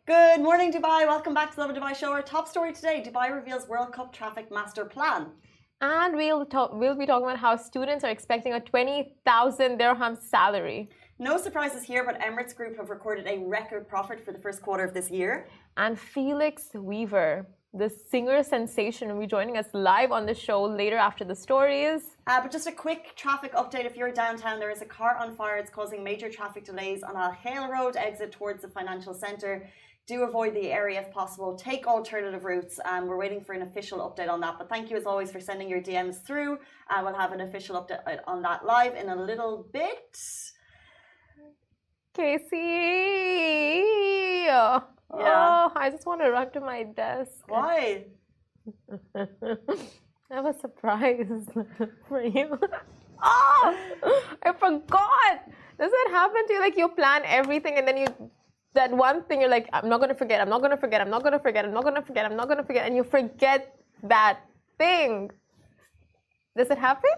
Good morning, Dubai. Welcome back to the Lovin Dubai show. Our top story today, Dubai reveals World Cup traffic master plan. And we'll be talking about how students are expecting a 20,000 dirham salary. No surprises here, but Emirates Group have recorded a record profit for the first quarter of this year. And Felix Weaver, the singer sensation, will be joining us live on the show later after the stories. But just a quick traffic update. If you're downtown, there is a car on fire. It's causing major traffic delays on Al Khail Road exit towards the financial centre. Do avoid the area if possible. Take alternative routes. We're waiting for an official update on that. But thank you as always for sending your DMs through. We'll have an official update on that live in a little bit. Casey! Yeah. Oh, I just want to run to my desk. Why? I have a surprise for you. Oh, I forgot. Does that happen to you? Like you plan everything and then that one thing you're like, I'm not going to forget, I'm not going to forget, I'm not going to forget, I'm not going to forget, I'm not going to forget. And you forget that thing. Does it happen?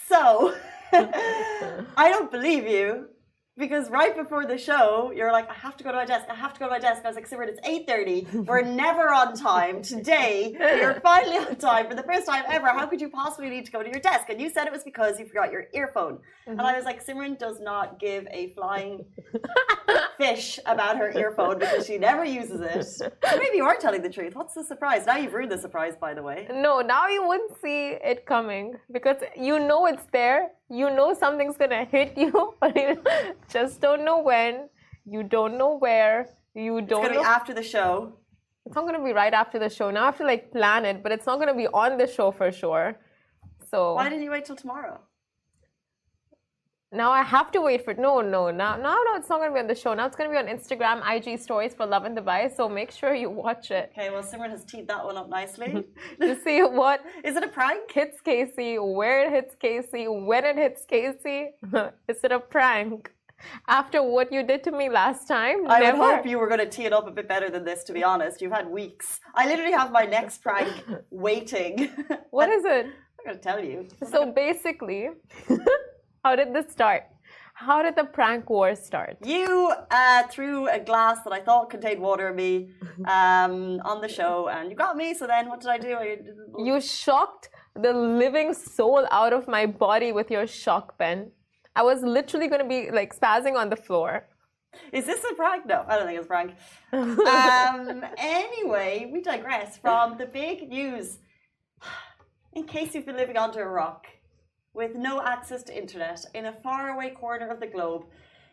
So, I don't believe you. Because right before the show, you're like, I have to go to my desk. I have to go to my desk. I was like, Simran, it's 8:30. We're never on time. Today, you're finally on time for the first time ever. How could you possibly need to go to your desk? And you said it was because you forgot your earphone. And I was like, Simran does not give a flying fish about her earphone because she never uses it. So maybe you are telling the truth. What's the surprise? Now you've ruined the surprise, by the way. No, now you wouldn't see it coming because you know it's there. You know something's gonna hit you, but you just don't know when. You don't know where. You don't. It's gonna be after the show. It's not gonna be right after the show. Now I have to like plan it, but it's not gonna be on the show for sure. So why didn't you wait till tomorrow? Now I have to wait for it. No, it's not gonna be on the show. Now it's gonna be on Instagram, IG stories for Lovin Dubai. So make sure you watch it. Okay, well Simran has teed that one up nicely. To see what is it a prank? Hits Casey, where it hits Casey, when it hits Casey. Is it a prank? After what you did to me last time? I would hope you were going to tee it up a bit better than this, to be honest. You've had weeks. I literally have my next prank waiting. What is it? I'm going to tell you. So basically, how did this start? How did the prank war start? You threw a glass that I thought contained water at me on the show, and you got me. So then what did I do? You shocked the living soul out of my body with your shock pen. I was literally going to be like spazzing on the floor. Is this a prank? No, I don't think it's a prank. Anyway, we digress from the big news. In case you've been living under a rock with no access to internet in a faraway corner of the globe,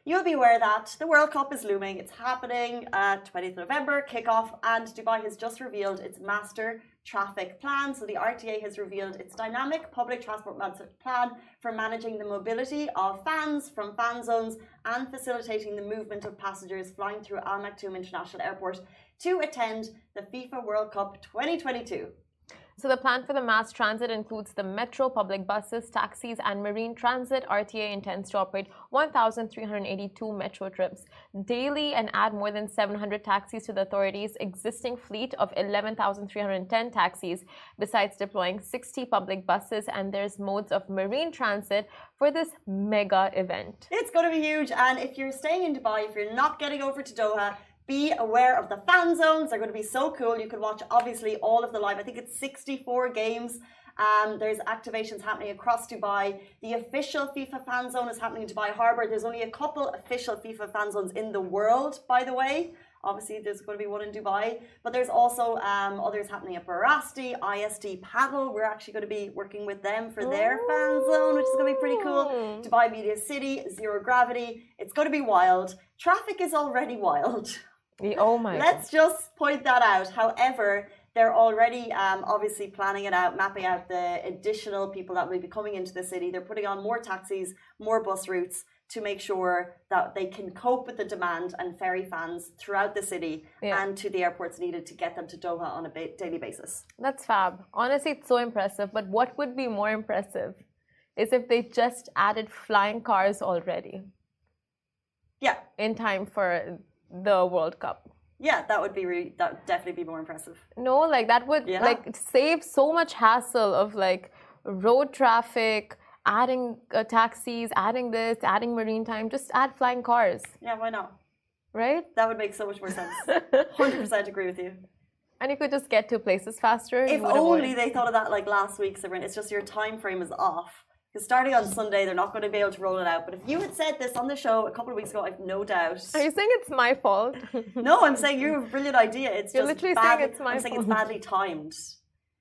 you'll be aware that the World Cup is looming. It's happening 20th November, kickoff, and Dubai has just revealed its master traffic plan. So the RTA has revealed its dynamic public transport master plan for managing the mobility of fans from fan zones and facilitating the movement of passengers flying through Al Maktoum International Airport to attend the FIFA World Cup 2022. So the plan for the mass transit includes the metro, public buses, taxis, and marine transit. RTA intends to operate 1,382 metro trips daily and add more than 700 taxis to the authority's existing fleet of 11,310 taxis, besides deploying 60 public buses, and there's modes of marine transit for this mega event. It's going to be huge, and if you're staying in Dubai, if you're not getting over to Doha, be aware of the fan zones. They're going to be so cool. You can watch, obviously, all of the live. I think it's 64 games. There's activations happening across Dubai. The official FIFA fan zone is happening in Dubai Harbour. There's only a couple official FIFA fan zones in the world, by the way. Obviously, there's going to be one in Dubai. But there's also others happening at Barasti, ISD Paddle. We're actually going to be working with them for their fan zone, which is going to be pretty cool. Dubai Media City, Zero Gravity. It's going to be wild. Traffic is already wild. Oh my! Let's just point that out. However, they're already obviously planning it out, mapping out the additional people that will be coming into the city. They're putting on more taxis, more bus routes to make sure that they can cope with the demand and ferry fans throughout the city and to the airports needed to get them to Doha on a daily basis. That's fab. Honestly, it's so impressive. But what would be more impressive is if they just added flying cars already. Yeah. In time for the World Cup. Yeah, that would definitely be more impressive. No, like that would like save so much hassle of like road traffic, adding taxis, adding this, adding marine time. Just add flying cars. Yeah, why not? right? That would make so much more sense. 100% agree with you. And you could just get to places faster. If only they thought of that like last week, Simran. It's just your time frame is off. Because starting on Sunday, they're not going to be able to roll it out. But if you had said this on the show a couple of weeks ago, I've no doubt. Are you saying it's my fault? No, I'm saying you have a brilliant idea. It's You're just literally bad, saying it's my I'm saying fault. it's badly timed.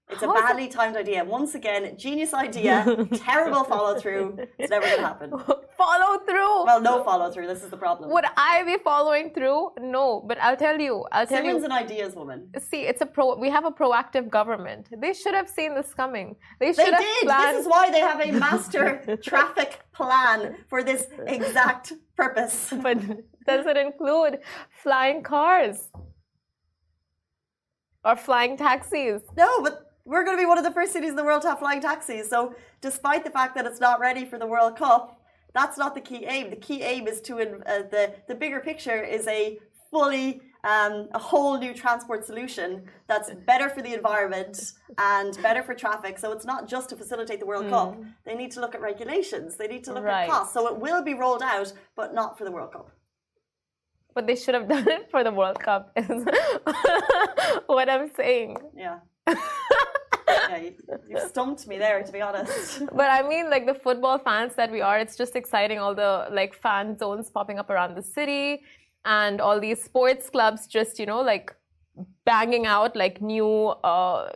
It's a How is badly timed idea. Once again, genius idea, terrible follow through. It's never going to happen. Follow through. Well, no follow through. This is the problem. Would I be following through? No, but I'll tell you. Simran's an ideas woman. See, we have a proactive government. They should have seen this coming. They They should have did. planned. This is why they have a master traffic plan for this exact purpose. But does it include flying cars or flying taxis? No, but we're going to be one of the first cities in the world to have flying taxis. So despite the fact that it's not ready for the World Cup, that's not the key aim. The key aim is to, the bigger picture is a fully, a whole new transport solution that's better for the environment and better for traffic. So it's not just to facilitate the World Cup. They need to look at regulations. They need to look at costs. So it will be rolled out, but not for the World Cup. But they should have done it for the World Cup, is what I'm saying. Yeah. Yeah, you stumped me there, to be honest. But I mean, like the football fans that we are, it's just exciting. All the like fan zones popping up around the city, and all these sports clubs just like banging out like new,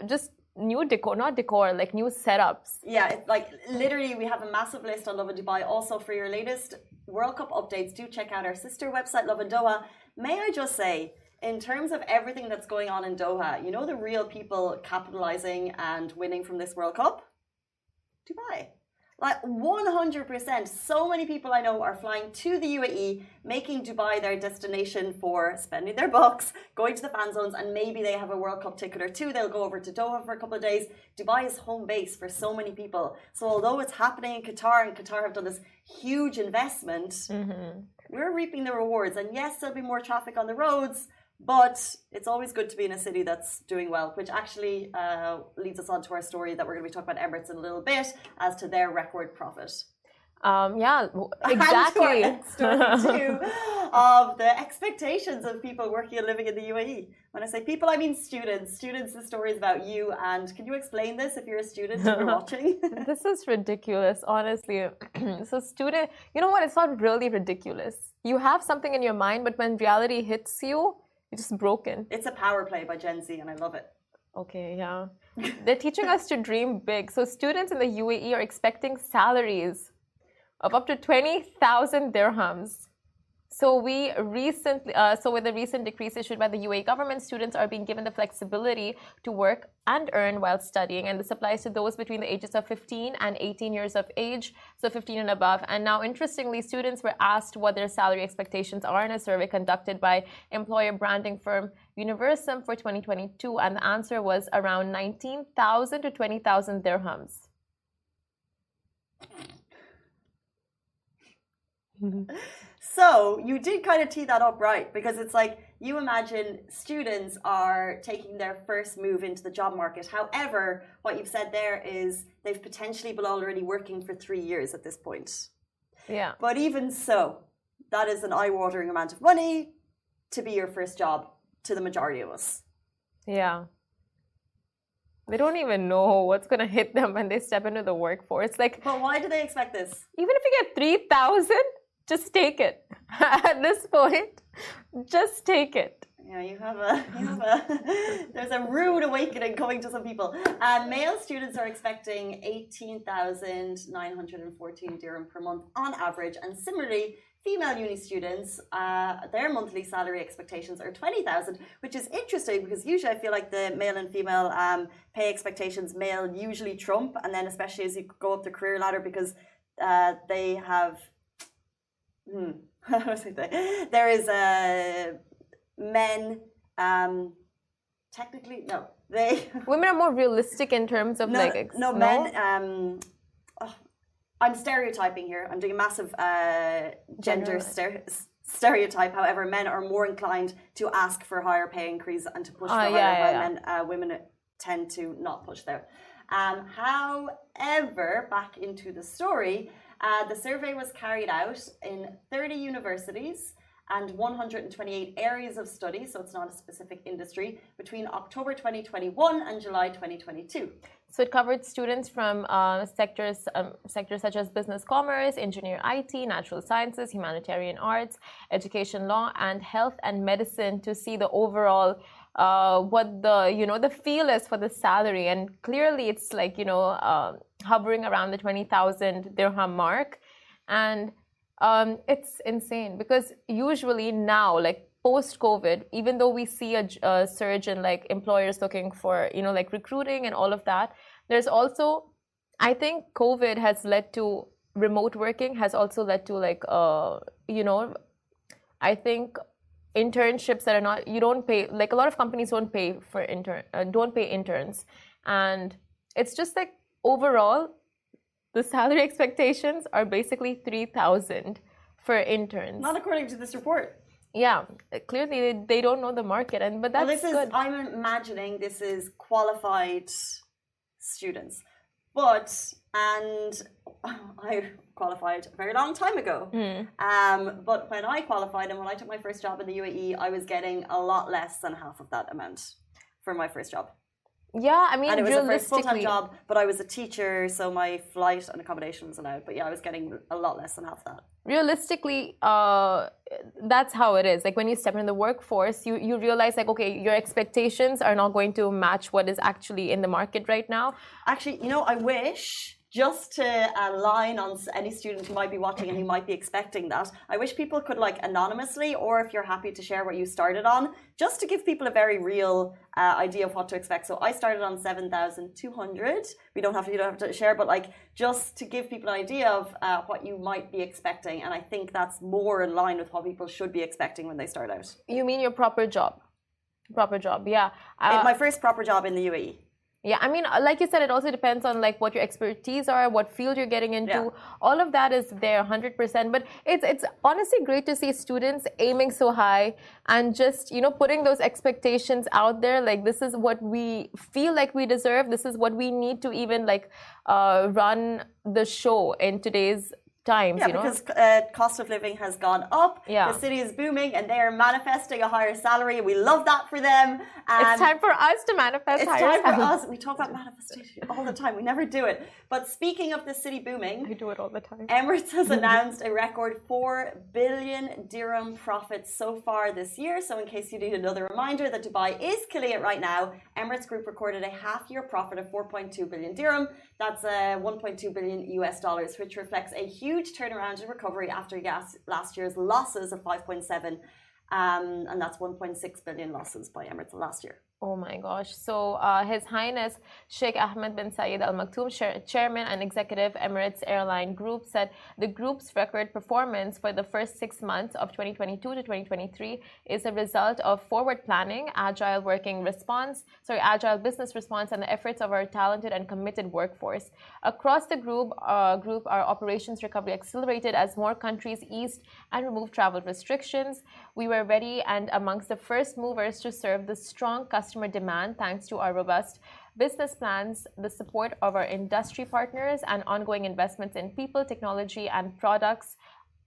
just new decor, not decor, like new setups. Yeah, it's like literally we have a massive list on Lovin Dubai. Also, for your latest World Cup updates, do check out our sister website, Lovin Doha. May I just say, in terms of everything that's going on in Doha, the real people capitalizing and winning from this World Cup? Dubai. Like 100%. So many people I know are flying to the UAE, making Dubai their destination for spending their bucks, going to the fan zones, and maybe they have a World Cup ticket or two. They'll go over to Doha for a couple of days. Dubai is home base for so many people. So although it's happening in Qatar, and Qatar have done this huge investment, we're reaping the rewards. And yes, there'll be more traffic on the roads, but it's always good to be in a city that's doing well, which actually leads us on to our story that we're going to be talking about Emirates in a little bit as to their record profit. Yeah, exactly. And to our story too of the expectations of people working and living in the UAE. When I say people, I mean students. Students, the story is about you. And can you explain this if you're a student and you're watching? This is ridiculous, honestly. So student, you know what? It's not really ridiculous. You have something in your mind, but when reality hits you, it's just broken. It's a power play by Gen Z, and I love it. Okay, yeah. They're teaching us to dream big. So students in the UAE are expecting salaries of up to 20,000 dirhams. So with the recent decrees issued by the UAE government, students are being given the flexibility to work and earn while studying, and this applies to those between the ages of 15 and 18 years of age, so 15 and above. And now, interestingly, students were asked what their salary expectations are in a survey conducted by employer branding firm Universum for 2022, and the answer was around 19,000 to 20,000 dirhams. So you did kind of tee that up right, because it's like you imagine students are taking their first move into the job market. However, what you've said there is they've potentially been already working for 3 years at this point. Yeah. But even so, that is an eye-watering amount of money to be your first job to the majority of us. Yeah. They don't even know what's going to hit them when they step into the workforce. Like, but why do they expect this? Even if you get 3,000, just take it. At this point, just take it. Yeah, there's a rude awakening coming to some people. Male students are expecting 18,914 dirham per month on average, and similarly, female uni students, their monthly salary expectations are 20,000, which is interesting because usually I feel like the male and female pay expectations, male usually trump, and then especially as you go up the career ladder, because they have. There is men. Technically, no. Women are more realistic in terms of men. I'm stereotyping here. I'm doing a massive gender stereotype. However, men are more inclined to ask for higher pay increase and to push for higher, while women tend to not push there. However, back into the story, the survey was carried out in 30 universities, and 128 areas of study, so it's not a specific industry, between October 2021 and July 2022. So it covered students from sectors such as business, commerce, engineer, IT, natural sciences, humanitarian arts, education, law, and health and medicine to see the overall what the feel is for the salary. And clearly it's like hovering around the 20,000 dirham mark, and it's insane because usually now, like post-COVID, even though we see a surge in like employers looking for like recruiting and all of that, there's also, I think COVID has led to remote working, has also led to like I think internships that are not, you don't pay, like a lot of companies don't pay for don't pay interns, and it's just like overall the salary expectations are basically 3,000 for interns. Not according to this report. Yeah, clearly they don't know the market, but that's good. I'm imagining this is qualified students, and I qualified a very long time ago. But when I qualified and when I took my first job in the UAE, I was getting a lot less than half of that amount for my first job. Yeah, I mean, and it was a first full-time job, but I was a teacher, so my flight and accommodation was allowed. But yeah, I was getting a lot less than half that. Realistically, that's how it is. Like when you step in the workforce, you realize like, okay, your expectations are not going to match what is actually in the market right now. Actually, I wish, just to align on any student who might be watching and who might be expecting that, I wish people could like anonymously, or if you're happy to share what you started on, just to give people a very real idea of what to expect. So I started on 7,200. You don't have to share, but like just to give people an idea of what you might be expecting. And I think that's more in line with what people should be expecting when they start out. You mean your proper job? Proper job, yeah. My first proper job in the UAE. Yeah, I mean, like you said, it also depends on like what your expertise are, what field you're getting into. Yeah. All of that is there 100%. But it's honestly great to see students aiming so high and just, putting those expectations out there. Like, this is what we feel like we deserve. This is what we need to even like run the show in today's times, because cost of living has gone up. Yeah. The city is booming and they are manifesting a higher salary. We love that for them. It's time for us to manifest higher salary. For us. We talk about manifestation all the time. We never do it. But speaking of the city booming, I do it all the time. Emirates has announced a record 4 billion dirham profits so far this year. So in case you need another reminder that Dubai is killing it right now, Emirates Group recorded a half-year profit of 4.2 billion dirham. That's $1.2 billion US dollars, which reflects a huge turnaround and recovery after last year's losses of 5.7, and that's 1.6 billion losses by Emirates last year. Oh my gosh. So His Highness Sheikh Ahmed bin Zayed Al Maktoum, Chairman and Executive Emirates Airline Group, said the group's record performance for the first 6 months of 2022 to 2023 is a result of forward planning, agile business response, and the efforts of our talented and committed workforce. Across the group, our operations recovery accelerated as more countries eased and removed travel restrictions. We were ready and amongst the first movers to serve the strong customer demand thanks to our robust business plans, the support of our industry partners, and ongoing investments in people, technology, and products,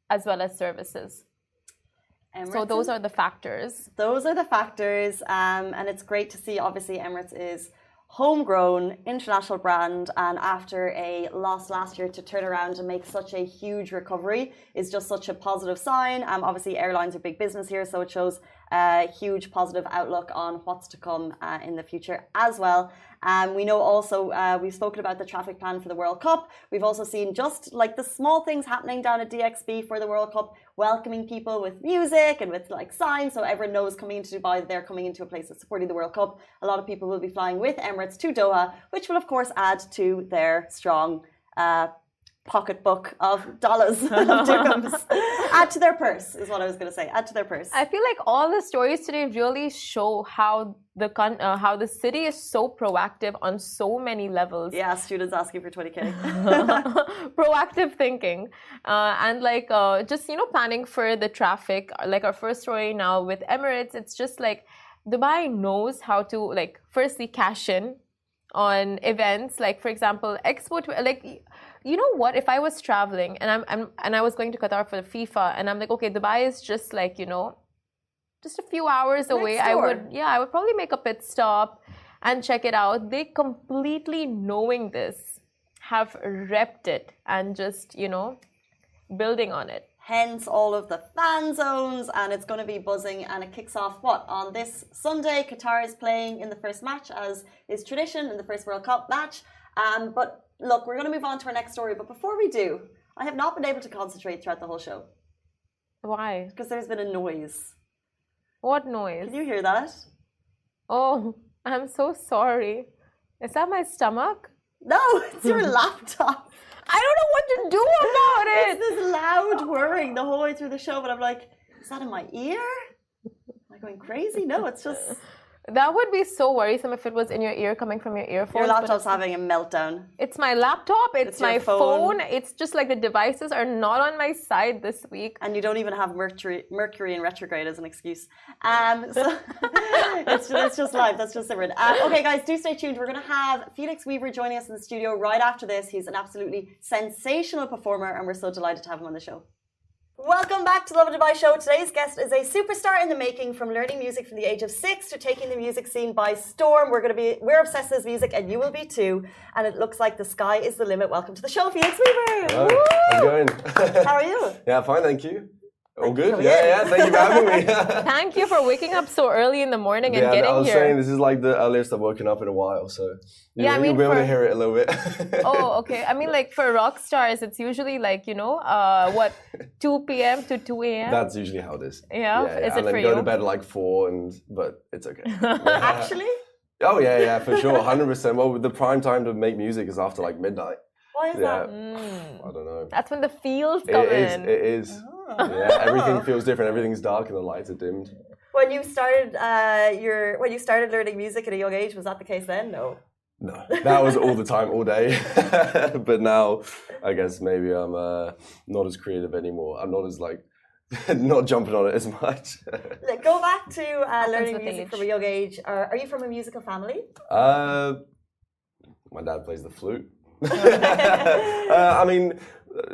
as well as services. So those are the factors. Those are the factors, and it's great to see. Obviously, Emirates is homegrown international brand, and after a loss last year to turn around and make such a huge recovery is just such a positive sign. Obviously airlines are big business here, so it shows a huge positive outlook on what's to come in the future as well. We know also we've spoken about the traffic plan for the World Cup. We've also seen just like the small things happening down at DXB for the World Cup, welcoming people with music and with like signs, so everyone knows coming into Dubai that they're coming into a place that's supporting the World Cup. A lot of people will be flying with Emirates to Doha, which will of course add to their strong pocketbook of dollars, of dirhams. Add to their purse is what I was going to say. Add to their purse. I feel like all the stories today really show how the city is so proactive on so many levels. Yeah, students asking for 20K. Proactive thinking, and like just planning for the traffic. Like our first story now with Emirates, it's just like Dubai knows how to like firstly cash in on events, like for example Expo, like you know what? If I was traveling and I was going to Qatar for the FIFA, and I'm like, okay, Dubai is just like, just a few hours away. Next door. I would probably make a pit stop and check it out. They completely knowing this have repped it and just, building on it. Hence all of the fan zones, and it's going to be buzzing, and it kicks off on this Sunday. Qatar is playing in the first match, as is tradition in the first World Cup match. But look, we're going to move on to our next story. But before we do, I have not been able to concentrate throughout the whole show. Why? Because there's been a noise. What noise? Can you hear that? Oh, I'm so sorry. Is that my stomach? No, it's your laptop. I don't know what to do about it. It's this loud whirring the whole way through the show, but I'm like, is that in my ear? Am I going crazy? No, it's just... That would be so worrisome if it was in your ear, coming from your earphones. Your laptop's having a meltdown. It's my laptop, it's my phone. It's just like the devices are not on my side this week. And you don't even have Mercury in retrograde as an excuse. So it's just live, that's just different. Okay guys, do stay tuned. We're going to have Felix Weaver joining us in the studio right after this. He's an absolutely sensational performer, and we're so delighted to have him on the show. Welcome back to the Lovin Dubai show. Today's guest is a superstar in the making, from learning music from the age of 6 to taking the music scene by storm. We're obsessed with his music, and you will be too. And it looks like the sky is the limit. Welcome to the show, Felix Weaver. Hello. How's it going? How are you? Yeah, fine, thank you. All good? Yeah, thank you for having me. Thank you for waking up so early in the morning and getting here. I was saying this is like the earliest I've woken up in a while, so you'll be able to hear it a little bit. Oh, okay. I mean, like for rock stars, it's usually like, 2 p.m. to 2 a.m.? That's usually how it is. Yeah? Is it and then for you? go to bed at like 4, but it's okay. Actually? Oh, yeah, for sure, 100%. Well, the prime time to make music is after like midnight. Why is that? I don't know. That's when the feels come in. It is. Oh. Yeah, everything feels different. Everything's dark and the lights are dimmed. When you started learning music at a young age, was that the case then? No. No, that was all the time, all day. But now, I guess maybe I'm not as creative anymore. I'm not as not jumping on it as much. Go back to learning music from a young age. Are you from a musical family? My dad plays the flute. I mean,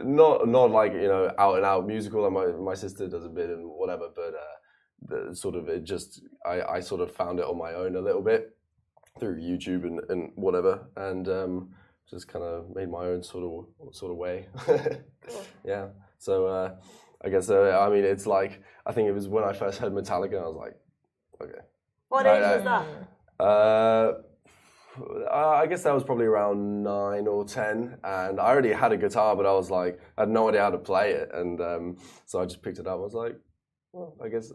not like out and out musical. And my sister does a bit and whatever, but I sort of found it on my own a little bit through YouTube and whatever, and just kind of made my own sort of way. Cool. Yeah. So I guess I mean it's like, I think it was when I first heard Metallica, I was like, okay. What age was that? I guess that was probably around 9 or 10, and I already had a guitar, but I was like, I had no idea how to play it, and so I just picked it up. I was like, well, I guess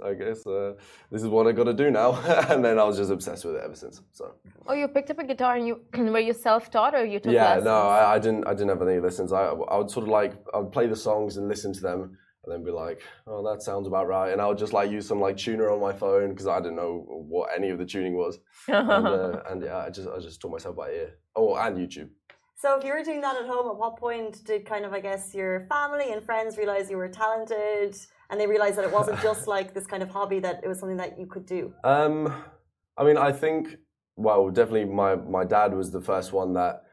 this is what I got to do now, and then I was just obsessed with it ever since. So. Oh, you picked up a guitar, and were you self-taught, or you took lessons? Yeah, no, I didn't have any lessons. I would sort of I would play the songs and listen to them, and then be like, oh, that sounds about right. And I would just use some tuner on my phone, because I didn't know what any of the tuning was. And yeah, I just taught myself by ear. Oh, and YouTube. So if you were doing that at home, at what point did I guess your family and friends realize you were talented, and they realized that it wasn't just this kind of hobby, that it was something that you could do? I mean, I think, well, definitely my dad was the first one that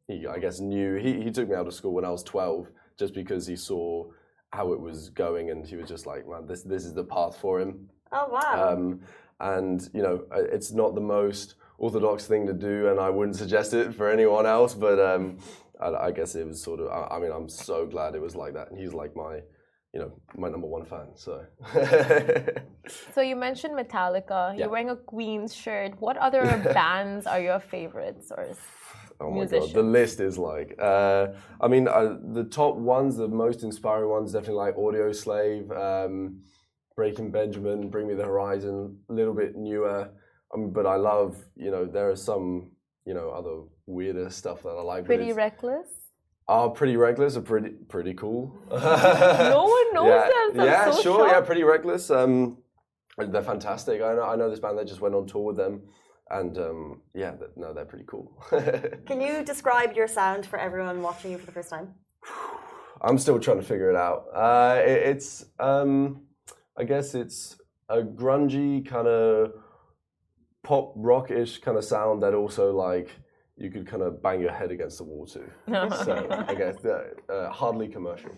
he I guess knew. He took me out of school when I was 12, just because he saw how it was going, and he was just like, man, this is the path for him. Oh wow. And it's not the most orthodox thing to do, and I wouldn't suggest it for anyone else, but I guess it was sort of, I mean, I'm so glad it was like that, and he's like my number one fan, so. So you mentioned Metallica. You're wearing a Queen's shirt. What other bands are your favorites, or oh my God, the list is I mean, the top ones, the most inspiring ones, definitely Audio Slave, Breaking Benjamin, Bring Me the Horizon, a little bit newer. But I love, there are some, other weirder stuff that I like. Pretty Reckless? Pretty Reckless are pretty cool. No one knows them. Yeah, so sure. shocked. Yeah, Pretty Reckless. They're fantastic. I know this band that just went on tour with them. And they're pretty cool. Can you describe your sound for everyone watching you for the first time? I'm still trying to figure it out. It's I guess it's a grungy kind of pop rock-ish kind of sound that also you could kind of bang your head against the wall too. So I guess hardly commercial.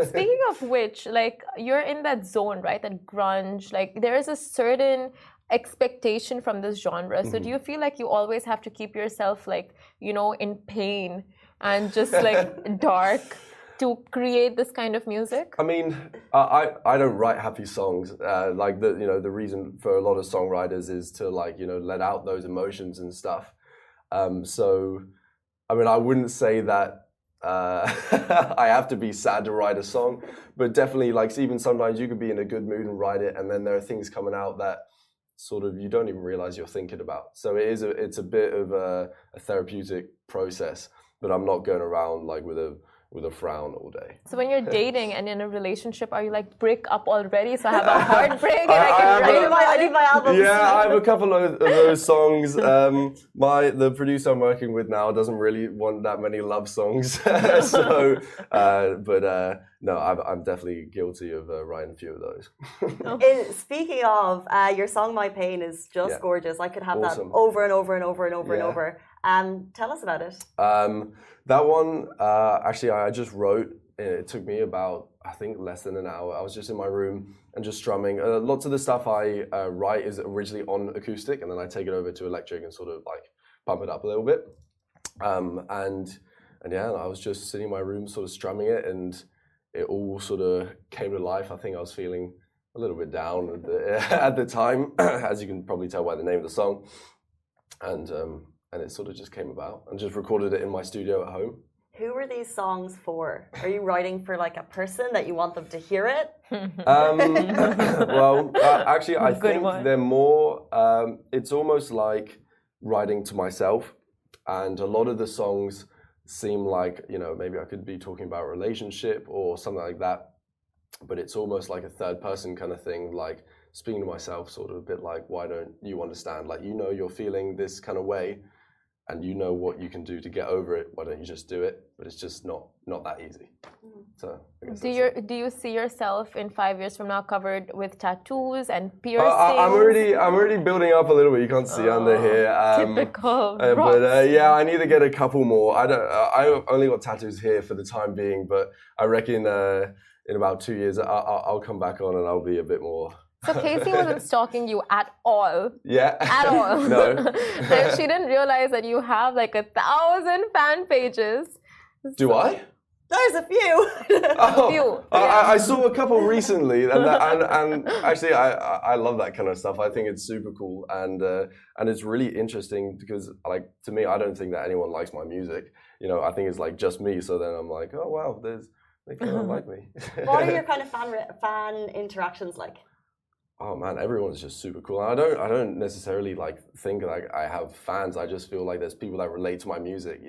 Speaking of which, like you're in that zone, right? That grunge, like there is a certain expectation from this genre. So do you feel like you always have to keep yourself like, you know, in pain and just like dark to create this kind of music? I mean, I don't write happy songs. Like the reason for a lot of songwriters is to like, let out those emotions and stuff. So, I mean, I wouldn't say that I have to be sad to write a song, but definitely like even sometimes you could be in a good mood and write it, and then there are things coming out that sort of you don't even realize you're thinking about. So it's a bit of a therapeutic process, but I'm not going around like with a frown all day. So when you're dating and in a relationship, are you like break up already? So I have a heartbreak and I need my albums. Yeah, I have a couple of those songs. The producer I'm working with now doesn't really want that many love songs. So, no, I'm definitely guilty of writing a few of those. Speaking of, your song "My Pain" is just gorgeous. I could have that over and over and over and over and over. Tell us about it. That one, actually, I just wrote. It took me about, I think, less than an hour. I was just in my room and just strumming. Lots of the stuff I write is originally on acoustic, and then I take it over to electric and sort of like pump it up a little bit. And yeah, I was just sitting in my room, sort of strumming it, and it all sort of came to life. I think I was feeling a little bit down at the time, as you can probably tell by the name of the song, and it sort of just came about, and just recorded it in my studio at home. Who are these songs for? Are you writing for like a person that you want them to hear it? Well, actually, I think they're more. It's almost like writing to myself, and a lot of the songs seem like maybe I could be talking about a relationship or something like that, but it's almost like a third person kind of thing, like speaking to myself, sort of a bit like, why don't you understand? Like you're feeling this kind of way, and you know what you can do to get over it. Why don't you just do it? But it's just not that easy. So do you see yourself in 5 years from now covered with tattoos and piercings? I'm already building up a little bit. You can't see under here. Typical. But yeah, I need to get a couple more. I only got tattoos here for the time being, but I reckon in about 2 years I'll come back on and I'll be a bit more. So Casey wasn't stalking you at all. Yeah. At all. No. She didn't realize that you have like 1,000 fan pages. Do I? There's a few. A few. I saw a couple recently, and actually I love that kind of stuff. I think it's super cool, and it's really interesting because, like, to me, I don't think that anyone likes my music. I think it's like just me. So then I'm like, oh wow, they kind of like me. What are your kind of fan interactions like? Oh man, everyone's just super cool. And I don't necessarily like think like I have fans. I just feel like there's people that relate to my music.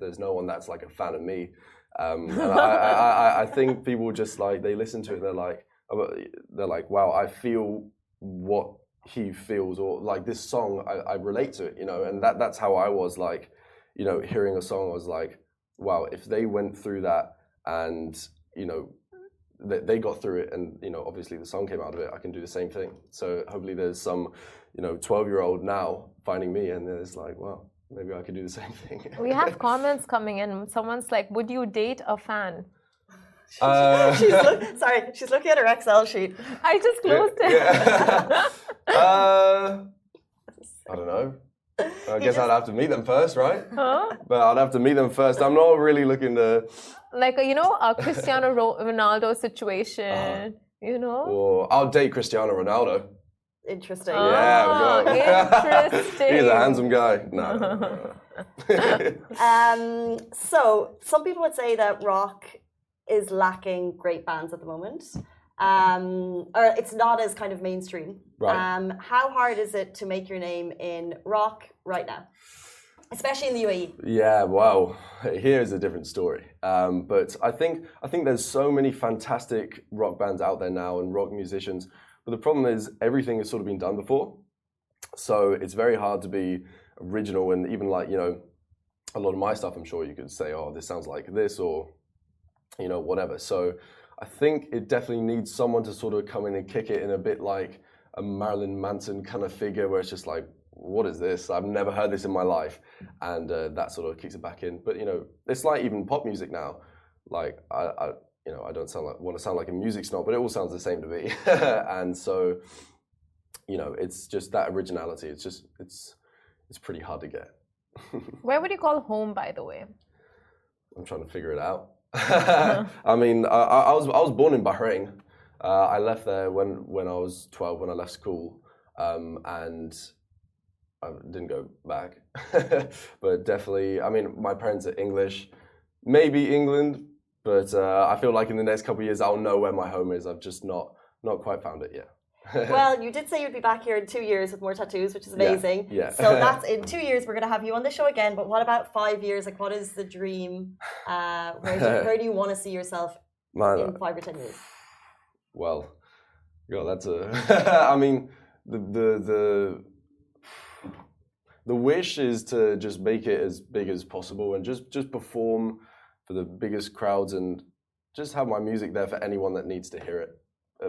There's no one that's like a fan of me. And I think people just like they listen to it. They're like, wow, I feel what he feels, or like this song, I relate to it. And that's how I was like, hearing a song. I was like, wow, if they went through that and they got through it, and obviously the song came out of it, I can do the same thing. So hopefully there's some 12-year-old now finding me, and it's like, wow, maybe I could do the same thing. We have comments coming in. Someone's like, would you date a fan? She's looking at her Excel sheet. I just closed it. I don't know. I guess I'd have to meet them first, right? Huh? But I'd have to meet them first. I'm not really looking to... Like, a Cristiano Ronaldo situation, Or I'll date Cristiano Ronaldo. Interesting. Yeah, interesting. He's a handsome guy. No. So, some people would say that rock is lacking great bands at the moment. Or it's not as kind of mainstream. Right. How hard is it to make your name in rock right now? Especially in the UAE. Yeah, well, here's a different story. But I think there's so many fantastic rock bands out there now and rock musicians. But the problem is everything has sort of been done before. So it's very hard to be original, and even like, a lot of my stuff, I'm sure you could say, oh, this sounds like this, or, whatever. So I think it definitely needs someone to sort of come in and kick it in a bit like a Marilyn Manson kind of figure, where it's just like, what is this? I've never heard this in my life. And that sort of kicks it back in. But, you know, it's like even pop music now. Like, I don't want to sound like a music snob, but it all sounds the same to me. And so, you know, it's just that originality. It's pretty hard to get. Where would you call home, by the way? I'm trying to figure it out. I mean, I was born in Bahrain. I left there when I was 12, when I left school, and I didn't go back. But definitely, I mean, my parents are English, maybe England, but I feel like in the next couple of years I'll know where my home is. I've just not quite found it yet. Well, you did say you'd be back here in 2 years with more tattoos, which is amazing. Yeah. So that's in 2 years. We're going to have you on the show again. But what about 5 years? Like, what is the dream? Where do you want to see yourself in 5 or 10 years? Well, God, that's a. I mean, the wish is to just make it as big as possible and just perform for the biggest crowds and just have my music there for anyone that needs to hear it.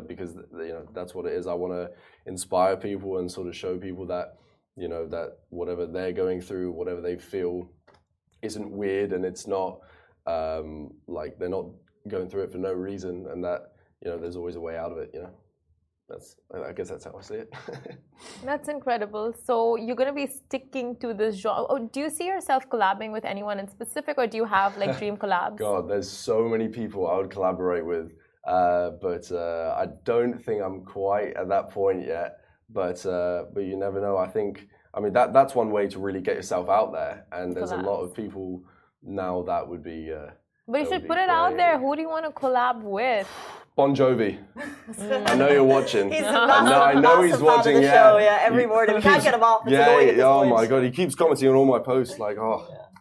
Because, you know, that's what it is. I want to inspire people and sort of show people that, you know, that whatever they're going through, whatever they feel isn't weird, and it's not like they're not going through it for no reason, and that, you know, there's always a way out of it, you know. I guess that's how I see it. That's incredible. So you're going to be sticking to this genre. Oh, do you see yourself collabing with anyone in specific, or do you have like dream collabs? God, there's so many people I would collaborate with. But I don't think I'm quite at that point yet. But you never know. I mean, that's one way to really get yourself out there. And there's a lot of people now that would be. But you should put it out there. Who do you want to collab with? Bon Jovi. I know you're watching. He's I know he's watching. The show, every morning. We can't get him off. It's annoying at this point. My God, he keeps commenting on all my posts. Like,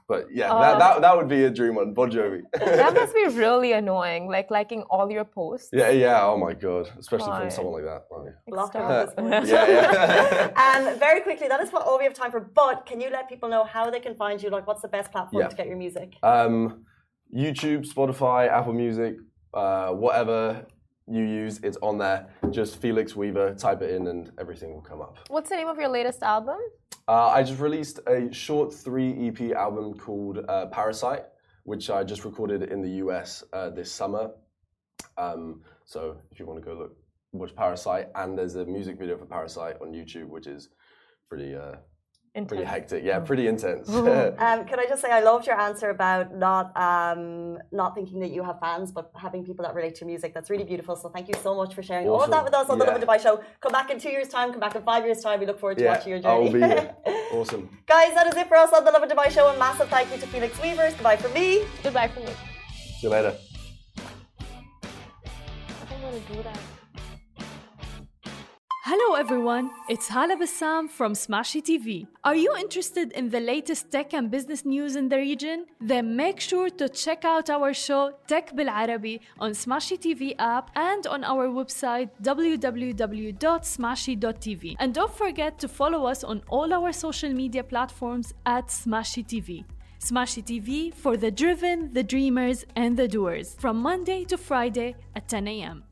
But yeah, that would be a dream one, Bon Jovi. That must be really annoying, like liking all your posts. Yeah. Oh my God, especially from someone like that. Oh, Block him at this point. Yeah. Very quickly, that is all we have time for. But can you let people know how they can find you? Like, what's the best platform to get your music? YouTube, Spotify, Apple Music, whatever you use, it's on there. Just Felix Weaver, type it in, and everything will come up. What's the name of your latest album? I just released a short 3 EP album called Parasite, which I just recorded in the US this summer. So if you want to go watch Parasite, and there's a music video for Parasite on YouTube, which is pretty hectic. Yeah, pretty intense. Can I just say I loved your answer about not thinking that you have fans, but having people that relate to your music. That's really beautiful. So thank you so much for sharing all of that with us on the Lovin Dubai show. Come back in 2 years' time. Come back in 5 years' time. We look forward to watching your journey. I'll be here. Awesome. Guys, that is it for us on the Lovin Dubai show. A massive thank you to Felix Weavers. Goodbye from me. Goodbye from me. See you later. I think I'm going to do that. Hello everyone, it's Hala Bassam from Smashy TV. Are you interested in the latest tech and business news in the region? Then make sure to check out our show Tech Bil Arabi on Smashy TV app and on our website www.smashy.tv. And don't forget to follow us on all our social media platforms at Smashy TV. Smashy TV for the driven, the dreamers, and the doers from Monday to Friday at 10 a.m.